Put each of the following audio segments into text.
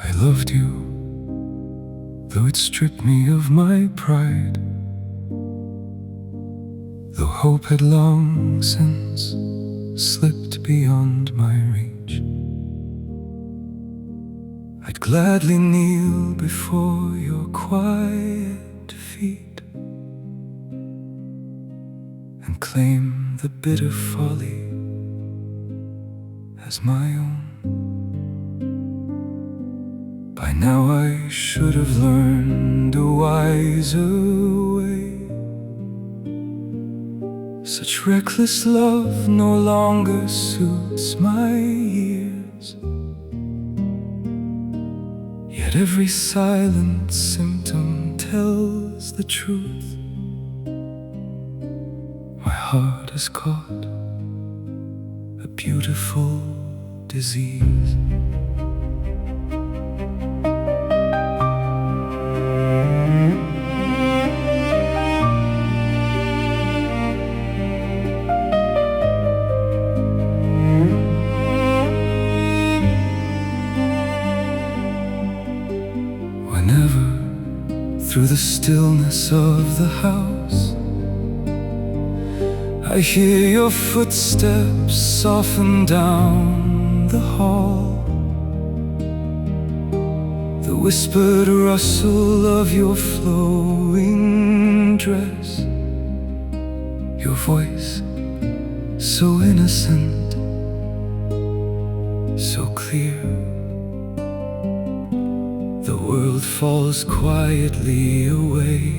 I loved you, though it stripped me of my pride, though hope had long since slipped beyond my reach. I'd gladly kneel before your quiet feet and claim the bitter folly as my own. By now I should have learned a wiser way. Such reckless love no longer suits my years. Yet every silent symptom tells the truth. My heart has caught a beautiful disease. Through the stillness of the house, I hear your footsteps soften down the hall, the whispered rustle of your flowing dress, your voice so innocent, so clear. The world falls quietly away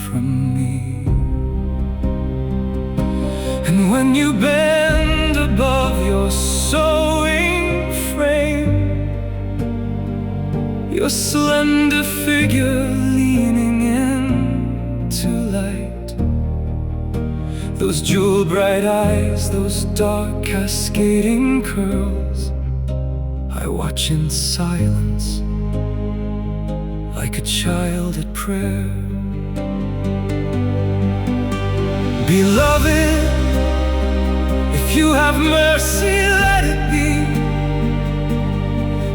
from me. And when you bend above your sewing frame, your slender figure leaning into light, those jewel bright eyes, those dark cascading curls, I watch in silence, like a child at prayer. Beloved, if you have mercy, let it be.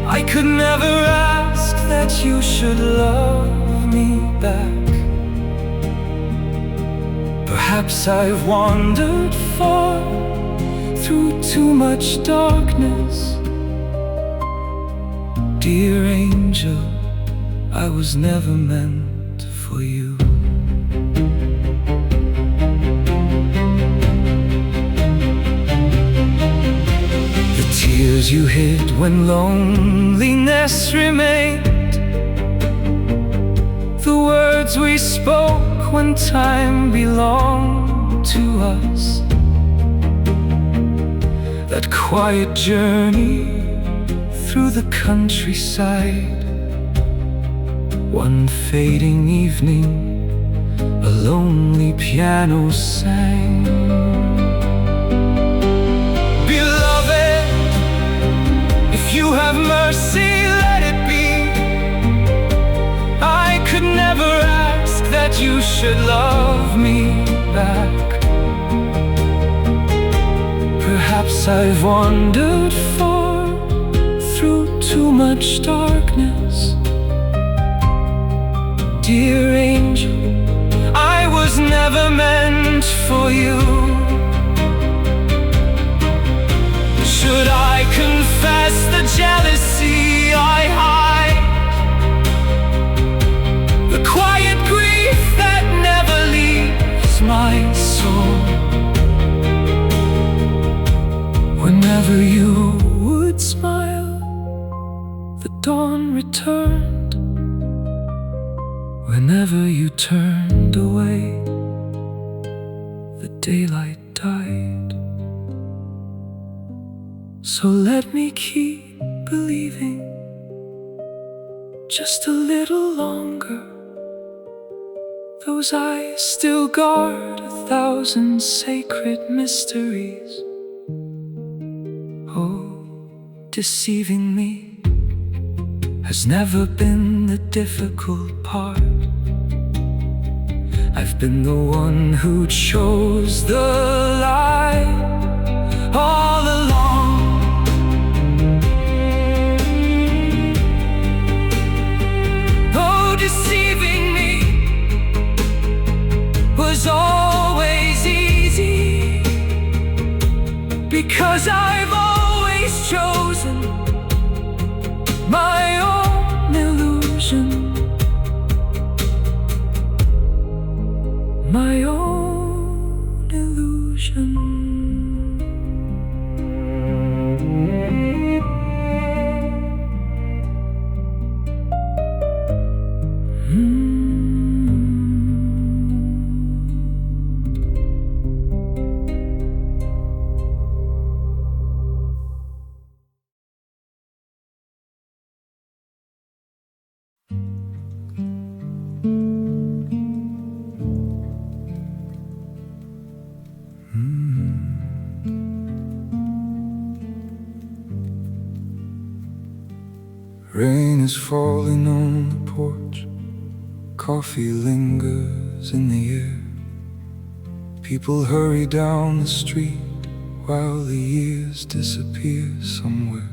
I could never ask that you should love me back. Perhaps I've wandered far through too much darkness. Dear angel, I was never meant for you. The tears you hid when loneliness remained, the words we spoke when time belonged to us, that quiet journey through the countryside, one fading evening, a lonely piano sang. Beloved, if you have mercy, let it be. I could never ask that you should love me back. Perhaps I've wandered far through too much darkness. Dear angel, I was never meant for you. Should I confess the jealousy I hide, the quiet grief that never leaves my soul? Whenever you would smile, the dawn returned. Whenever you turned away, the daylight died. So let me keep believing just a little longer. Those eyes still guard 1,000 sacred mysteries. Oh, deceiving me has never been the difficult part. I've been the one who chose the lie all along. Rain is falling on the porch. Coffee lingers in the air. People hurry down the street while the years disappear somewhere.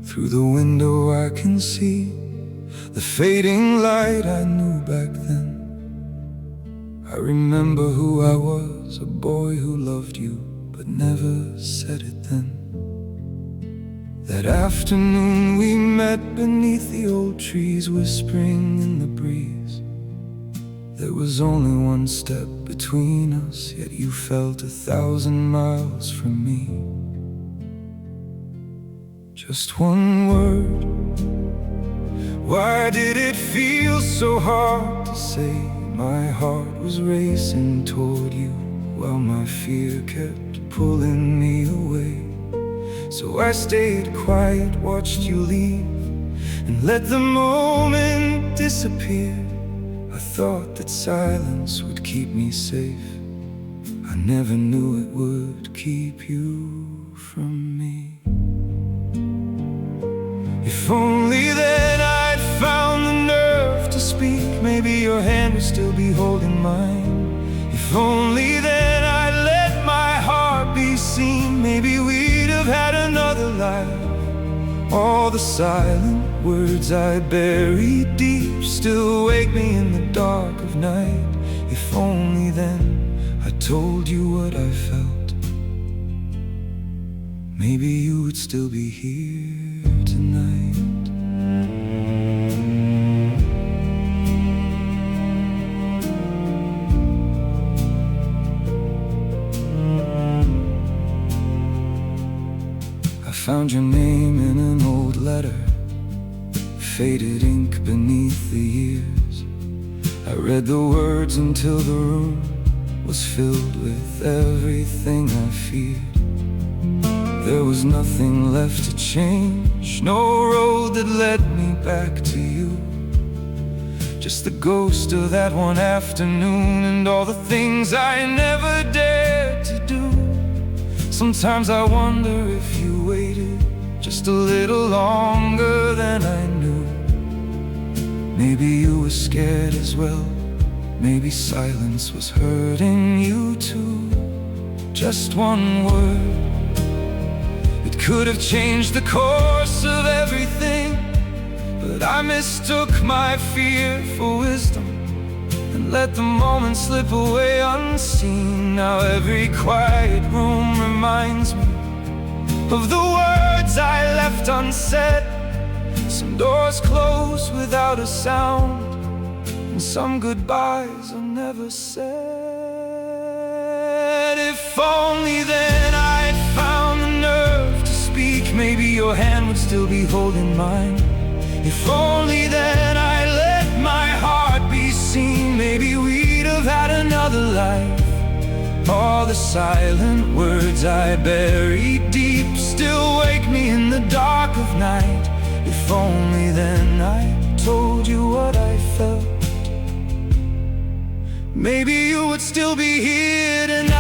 Through the window I can see the fading light I knew back then. I remember who I was, a boy who loved you but never said it then. That afternoon we met beneath the old trees, whispering in the breeze. There was only one step between us, yet you felt 1,000 miles from me. Just one word. Why did it feel so hard to say? My heart was racing toward you while my fear kept pulling me away. So I stayed quiet, watched you leave, and let the moment disappear. I thought that silence would keep me safe. I never knew it would keep you from me. If only then I'd found the nerve to speak, maybe your hand would still be holding mine. If only then I'd let my heart be seen, maybe we'd have had another life. All the silent words I buried deep still wake me in the dark of night. If only then I told you what I felt, maybe you would still be here tonight. I found your name in an old letter, faded ink beneath the years. I read the words until the room was filled with everything I feared. There was nothing left to change, no road that led me back to you. Just the ghost of that one afternoon and all the things I never dared to do. Sometimes I wonder if you waited just a little longer than I knew. Maybe you were scared as well, maybe silence was hurting you too. Just one word, it could have changed the course of everything. But I mistook my fear for wisdom and let the moment slip away unseen. Now every quiet room reminds me of the words I left unsaid. Some doors close without a sound, and some goodbyes are never said. If only then I'd found the nerve to speak, maybe your hand would still be holding mine. If only then I let my heart be seen, maybe we'd have had another life. All the silent words I buried deep still wake me in the dark of night. If only then I told you what I felt, maybe you would still be here tonight.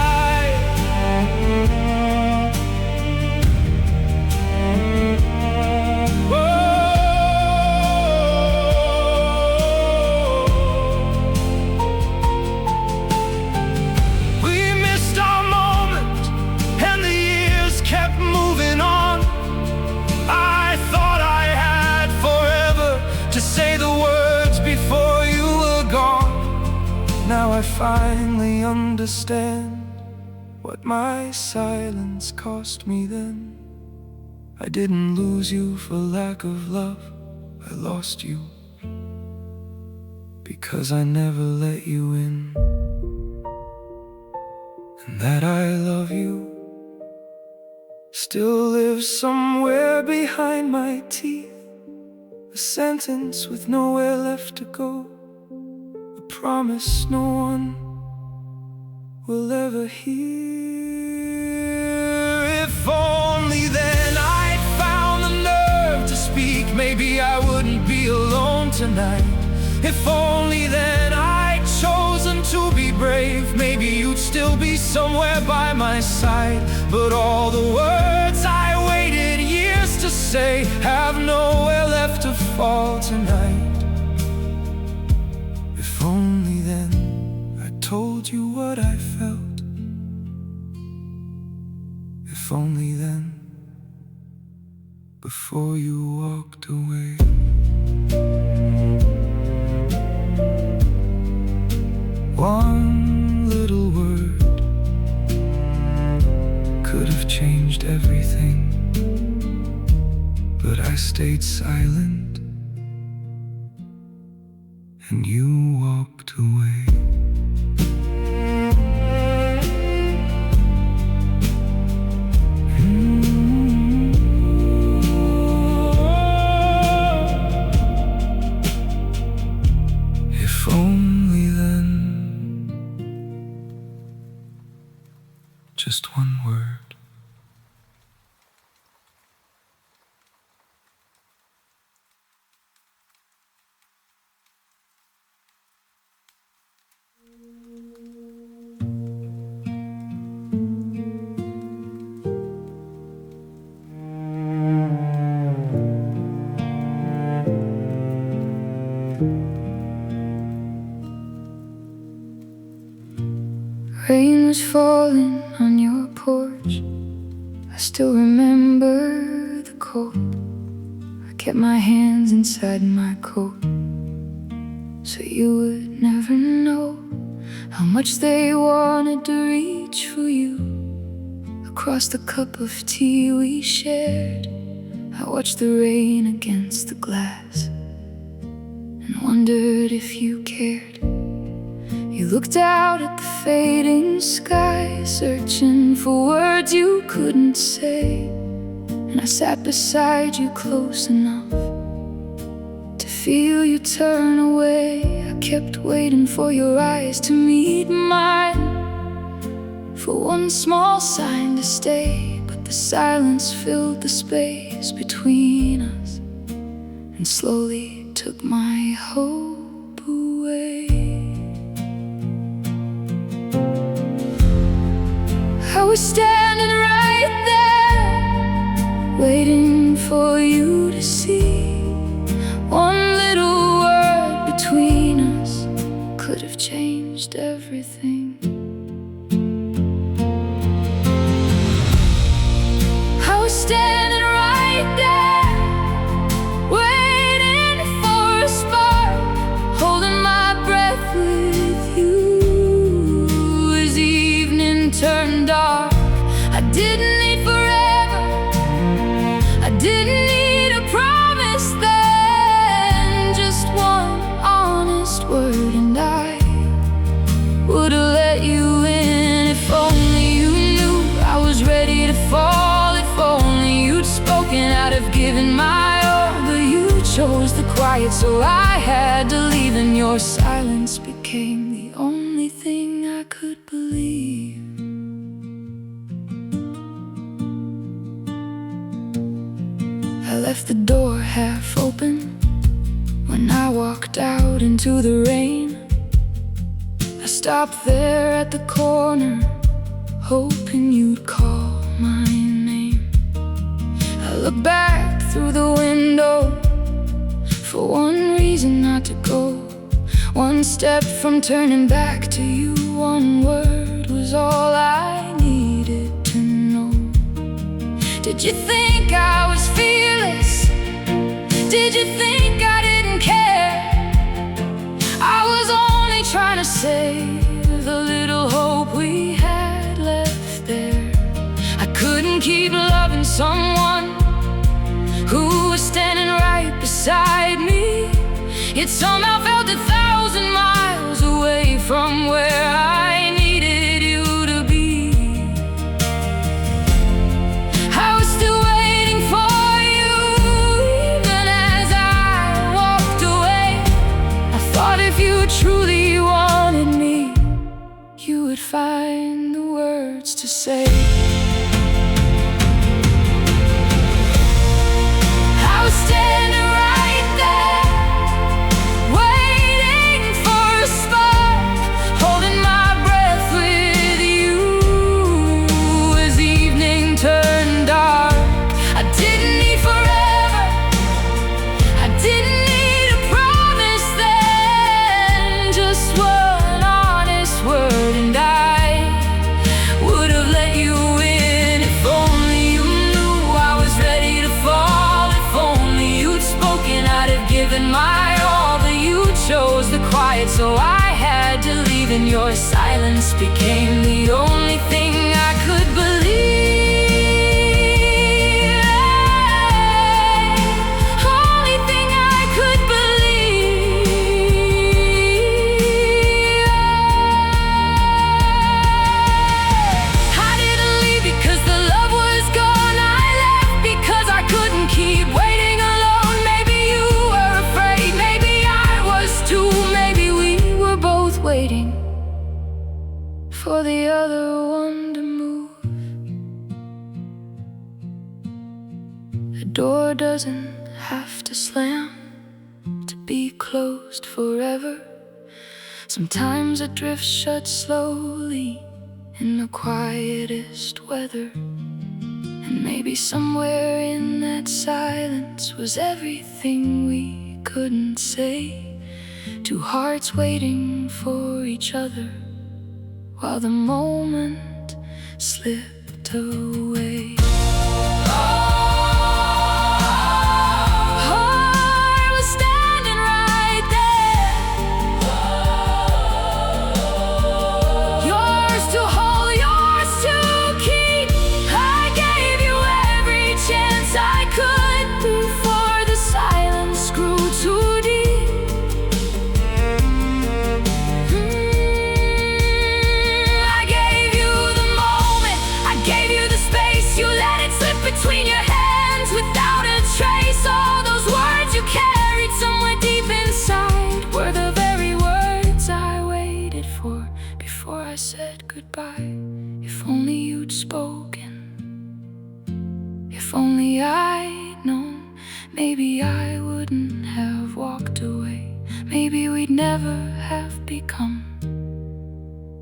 Now I finally understand what my silence cost me then. I didn't lose you for lack of love, I lost you because I never let you in. And that I love you still lives somewhere behind my teeth, a sentence with nowhere left to go, promise no one will ever hear. If only then I'd found the nerve to speak, maybe I wouldn't be alone tonight. If only then I'd chosen to be brave, maybe you'd still be somewhere by my side. But all the words I waited years to say have nowhere left to fall tonight. If only then I told you what I felt. If only then, before you walked away. One little word could have changed everything, but I stayed silent and you walked away. If only then, just one word. Rain was falling on your porch. I still remember the cold. I kept my hands inside my coat, so you would never know how much they wanted to reach for you. Across the cup of tea we shared, I watched the rain against the glass and wondered if you cared. You looked out at the fading sky, searching for words you couldn't say. And I sat beside you close enough to feel you turn away. I kept waiting for your eyes to meet mine, for one small sign to stay. But the silence filled the space between us and slowly took my hope away. I was standing right there, waiting for you to see. One little word between us could have changed everything. I was standing right there, waiting for a spark, holding my breath with you as evening turned dark. I didn't need forever, I didn't need a promise then, just one honest word and I would have let you in. If only you knew I was ready to fall, if only you'd spoken, I'd have given my all. But you chose the quiet, so I had to leave, and your silence became the only thing I could believe. I left the door half open when I walked out into the rain. I stopped there at the corner, hoping you'd call my name. I looked back through the window for one reason not to go. One step from turning back to you, one word was all I needed to know. Did you think I was fearless? Did you think I didn't care? I was only trying to save the little hope we had left there. I couldn't keep loving someone who was standing right beside me, yet somehow felt 1,000 miles away from where I needed you to be. I was still waiting for you, even as I walked away. I thought if you truly wanted me, you would find the words to say. I was standing right there, waiting chose the quiet, so I had to leave, and your silence became the only thing I could believe. Only thing I could believe. I didn't leave because the love was gone. I left because I couldn't keep waiting alone. Maybe you were afraid, maybe I was too. Maybe we were both waiting for the other one to move. The door doesn't have to slam to be closed forever. Sometimes it drifts shut slowly in the quietest weather. And maybe somewhere in that silence was everything we couldn't say. Two hearts waiting for each other while the moment slipped away. I was standing right there, yours to hold, yours to keep. I gave you every chance I could before the silence grew too deep. I gave you the moment, I gave you the space. You let it slip between your hands without a trace. All those words you carried somewhere deep inside were the very words I waited for before I said goodbye. If only you'd spoken, if only I'd known, maybe I wouldn't have walked away. Maybe we'd never have become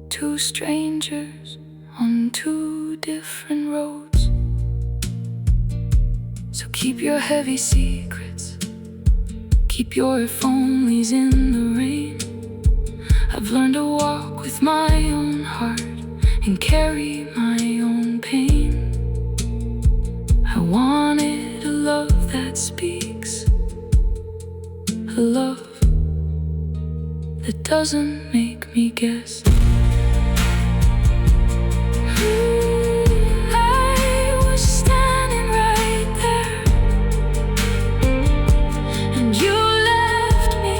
two strangers on two different roads. So keep your heavy secrets, keep your if onlys in the rain. I've learned to walk with my own heart and carry my own pain. I wanted a love that speaks, a love that doesn't make me guess. I was standing right there, and you left me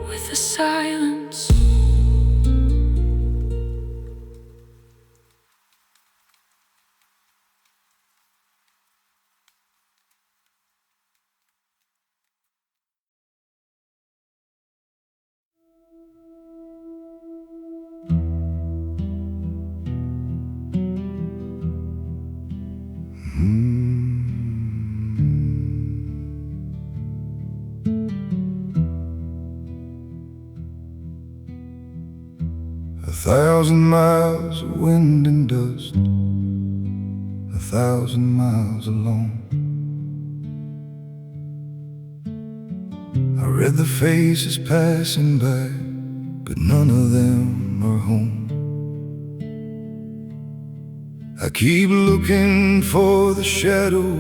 with the silence. A thousand miles of wind and dust, 1,000 miles alone. I read the faces passing by, but none of them are home. I keep looking for the shadow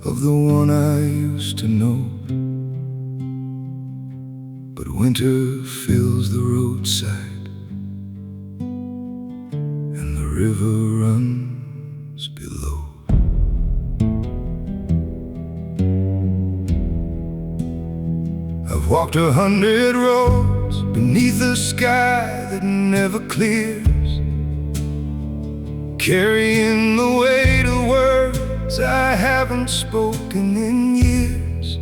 of the one I used to know, but winter fills the roadside and the river runs below. I've walked 100 roads beneath a sky that never clears, carrying the weight of words I haven't spoken in years.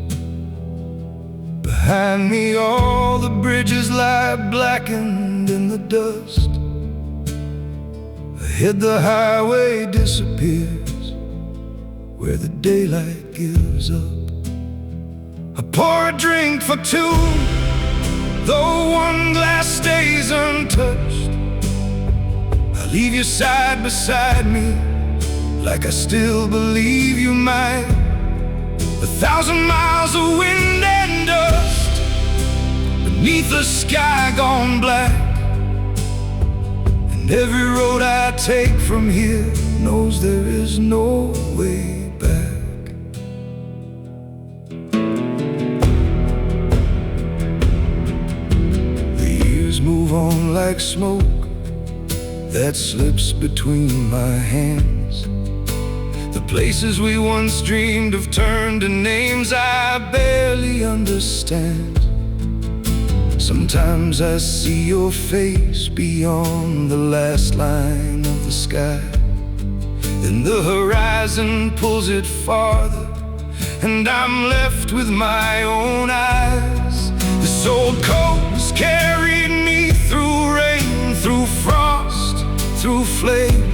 Behind me all the bridges lie blackened in the dust. Ahead the highway disappears where the daylight gives up. I pour a drink for two, though one glass stays untouched. I leave you side beside me, like I still believe you might. 1,000 miles of wind and dust beneath a sky gone black, and every road I take from here knows there is no way back. like smoke that slips between my hands. The places we once dreamed of turned to names I barely understand. Sometimes I see your face beyond the last line of the sky. Then the horizon pulls it farther, and I'm left with my own eyes. This old coat has carried me through rain, through frost, through flame.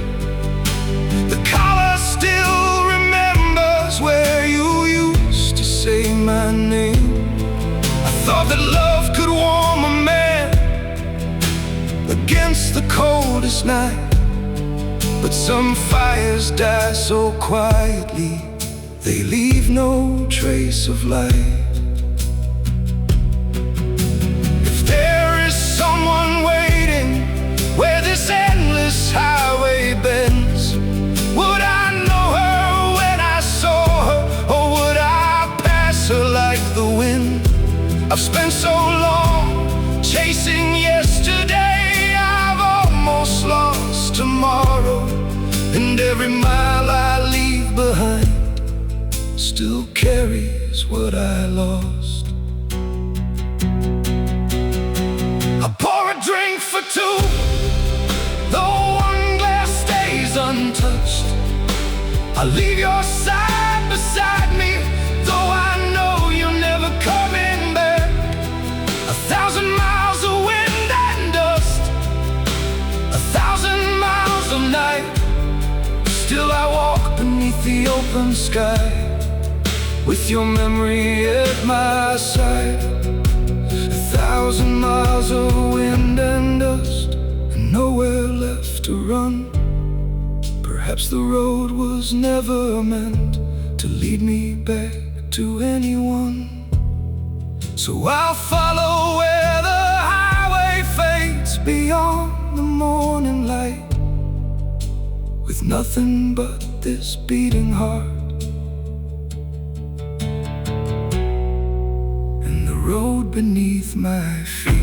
The collar still remembers where you used to say my name. I thought that love could warm a man against the coldest night, but some fires die so quietly, they leave no trace of light. If there is someone waiting where this endless highway bends, would I know her when I saw her, or would I pass her like the wind? I've spent so long chasing yesterday, I've almost lost tomorrow. And every mile I leave behind still carries what I lost. I pour a drink for two, though one glass stays untouched. I leave your side beside me, though I know you're never coming back. 1,000 miles of wind and dust, 1,000 miles of night. Still I walk beneath the open sky, with your memory at my side. 1,000 miles of wind and dust, and nowhere left to run. Perhaps the road was never meant to lead me back to anyone. So I'll follow where the highway fades beyond the morning light, with nothing but this beating heart and the road beneath my feet.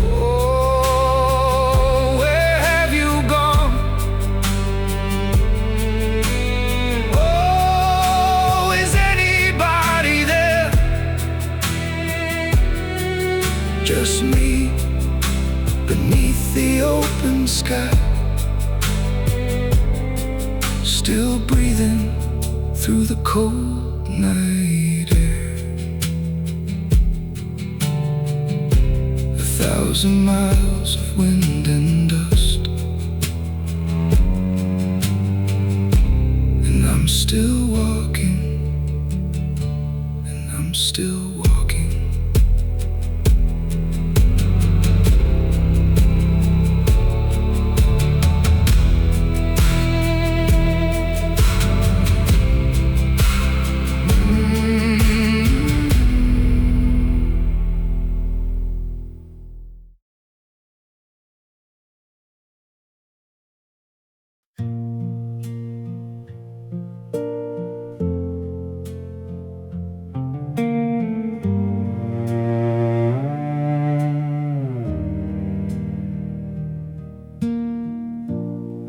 Oh, where have you gone? Oh, is anybody there? Just me beneath the open sky, still breathing through the cold night air. 1,000 miles of wind and dust, and I'm still walking, and I'm still walking.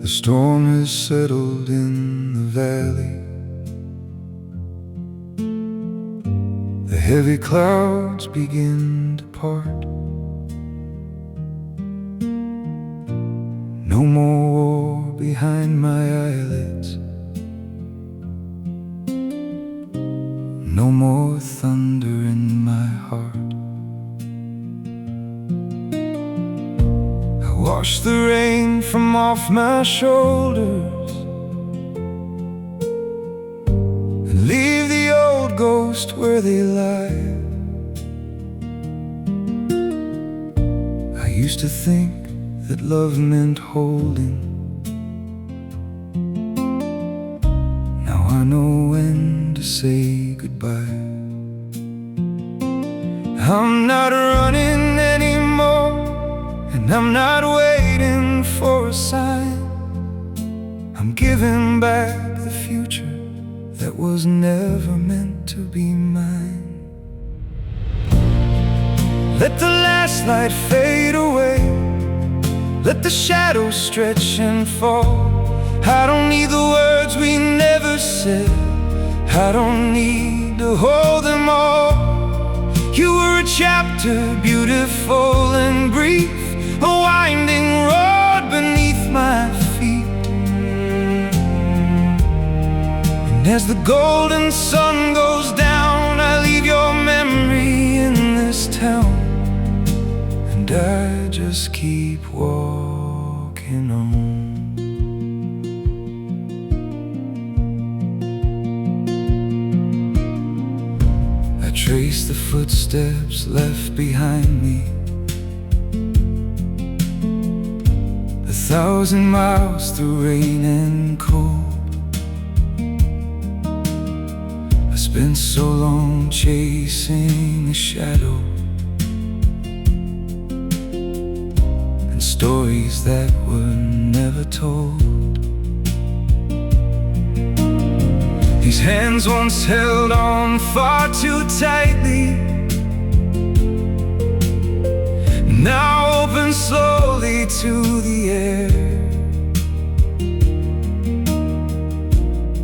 The storm has settled in the valley. The heavy clouds begin to part. No more war behind my eyelids, no more thunder in my heart. Wash the rain from off my shoulders and leave the old ghosts where they lie. I used to think that love meant holding. Now I know when to say goodbye. I'm not running anymore, and I'm not waiting for a sign. I'm giving back the future that was never meant to be mine. Let last light fade away. Let the shadows stretch and fall. I don't need the words we never said. I don't need to hold them all. You were a chapter, beautiful and brief, a winding road beneath my feet. And as the golden sun goes down, I leave your memory in this town, and I just keep walking on. Trace the footsteps left behind me, 1,000 miles through rain and cold. I spent so long chasing a shadow, and stories that were never told. These hands once held on far too tightly, now open slowly to the air.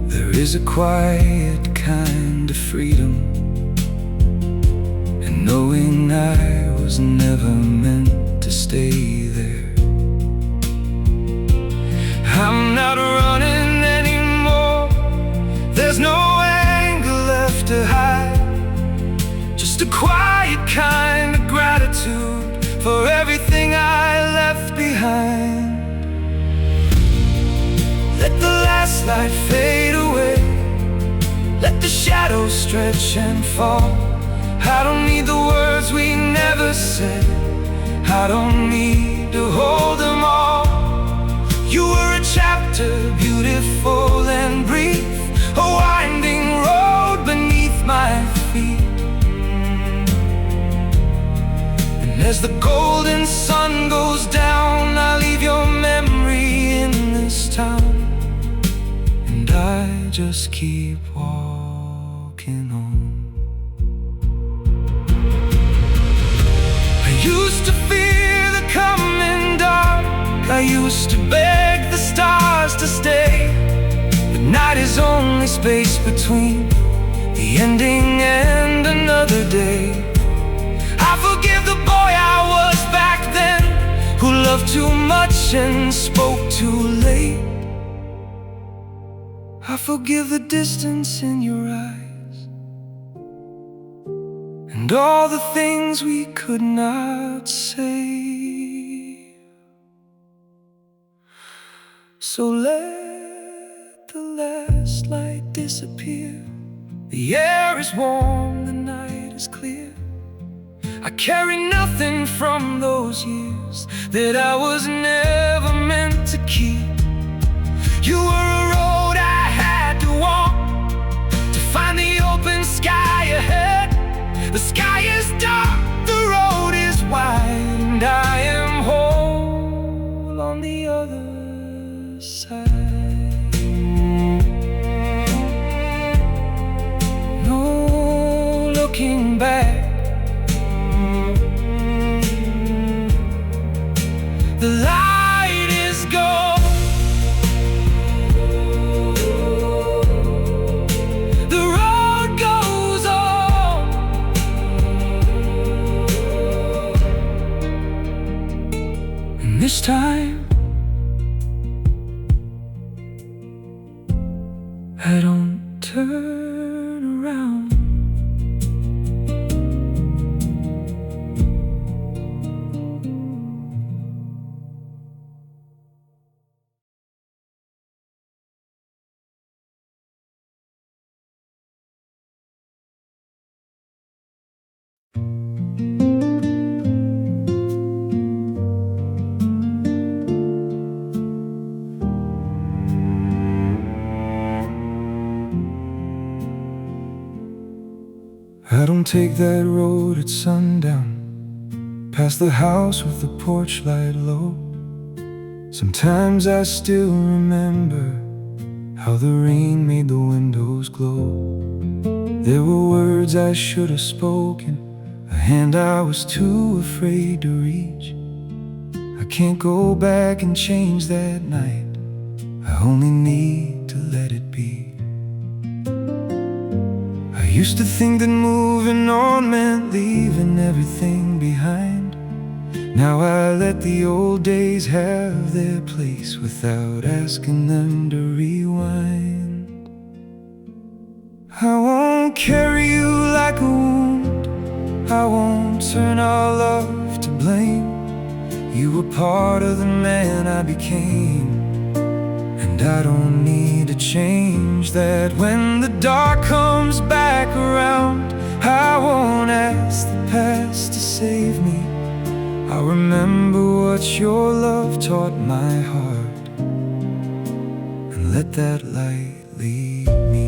There is a quiet kind of freedom in knowing I was never meant to stay there. I'm not running anymore. There's no anger left to hide, just a quiet kind of gratitude for everything I left behind. Let the last light fade away. Let the shadows stretch and fall. I don't need the words we never said. I don't need to hold them all. You were a chapter, beautiful and brief, a winding road beneath my feet. And as the golden sun goes down, I leave your memory in this town, and I just keep walking on. I used to fear the coming dark. I used to beg the stars to stay. Night is only space between the ending and another day. I forgive the boy I was back then, who loved too much and spoke too late. I forgive the distance in your eyes, and all the things we could not say. So let the last light disappear. The air is warm, the night is clear. I carry nothing from those years that I was never meant to keep. You were a road I had to walk to find the open sky ahead. The sky is dark, the road is wide, and I am whole on the other side. Looking back, the light is gone. The road goes on. And this time I don't turn around. I don't take that road at sundown, past the house with the porch light low. Sometimes I still remember how the rain made the windows glow. There were words I should have spoken, a hand I was too afraid to reach. I can't go back and change that night. I only need to let it be. I used to think that moving on meant leaving everything behind. Now I let the old days have their place without asking them to rewind. I won't carry you like a wound. I won't turn our love to blame. You were part of the man I became, and I don't need to change that. When the dark comes back around, I won't ask the past to save me. I'll remember what your love taught my heart, and let that light lead me.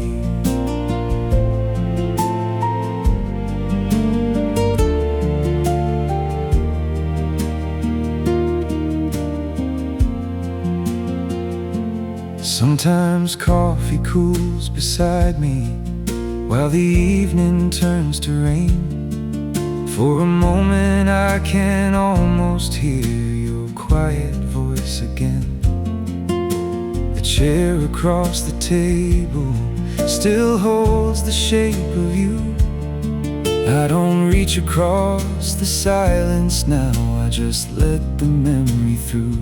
Sometimes coffee cools beside me while the evening turns to rain. For a moment I can almost hear your quiet voice again. The chair across the table still holds the shape of you. I don't reach across the silence now, I just let the memory through.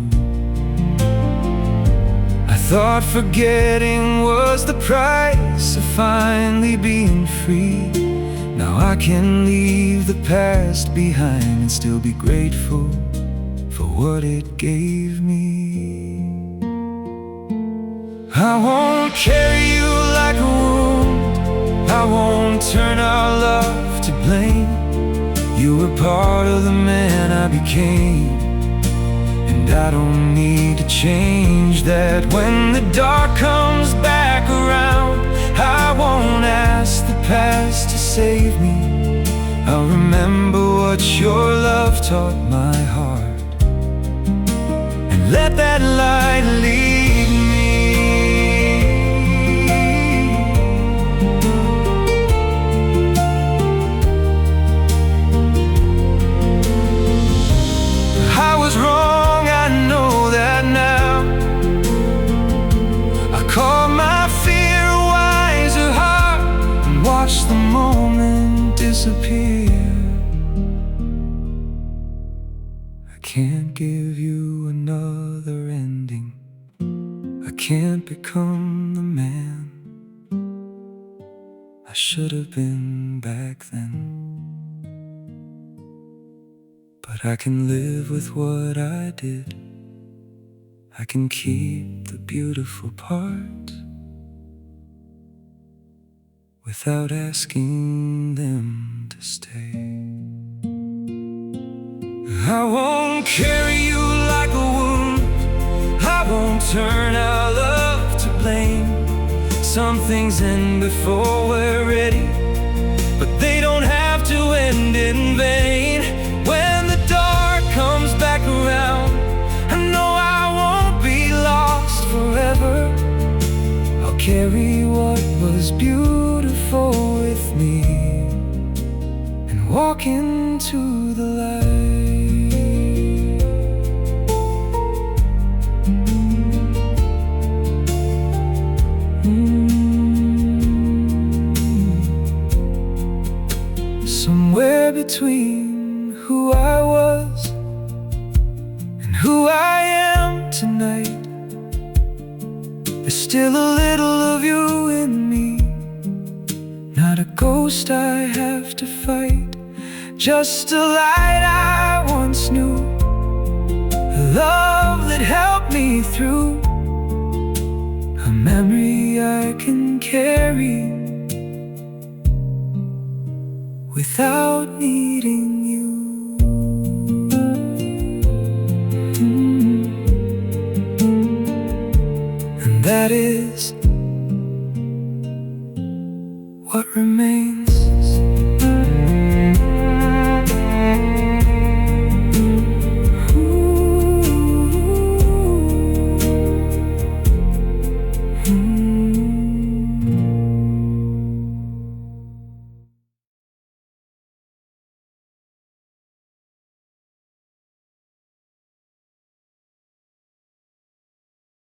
Thought forgetting was the price of finally being free. Now I can leave the past behind and still be grateful for what it gave me. I won't carry you like a wound. I won't turn our love to blame. You were part of the man I became, and I don't need to change that. When the dark comes back around, I won't ask the past to save me. I'll remember what your love taught my heart, and let that light lead me. I was wrong, I know that now. I caught my fear a wiser heart and watched the moment disappear. I can't give you another ending. I can't become the man I should have been back then. But I can live with what I did. I can keep the beautiful parts without asking them to stay. I won't carry you like a wound. I won't turn our love to blame. Some things end before we're ready, but they don't have to end in vain. When the dark comes back around, I know I won't be lost forever. I'll carry what was beautiful with me and walk into the light. Somewhere between who I was and who I am tonight, there's still a little of you in me. Not a ghost I have to fight, just a light I once knew, a love that helped me through, a memory I can carry without needing you.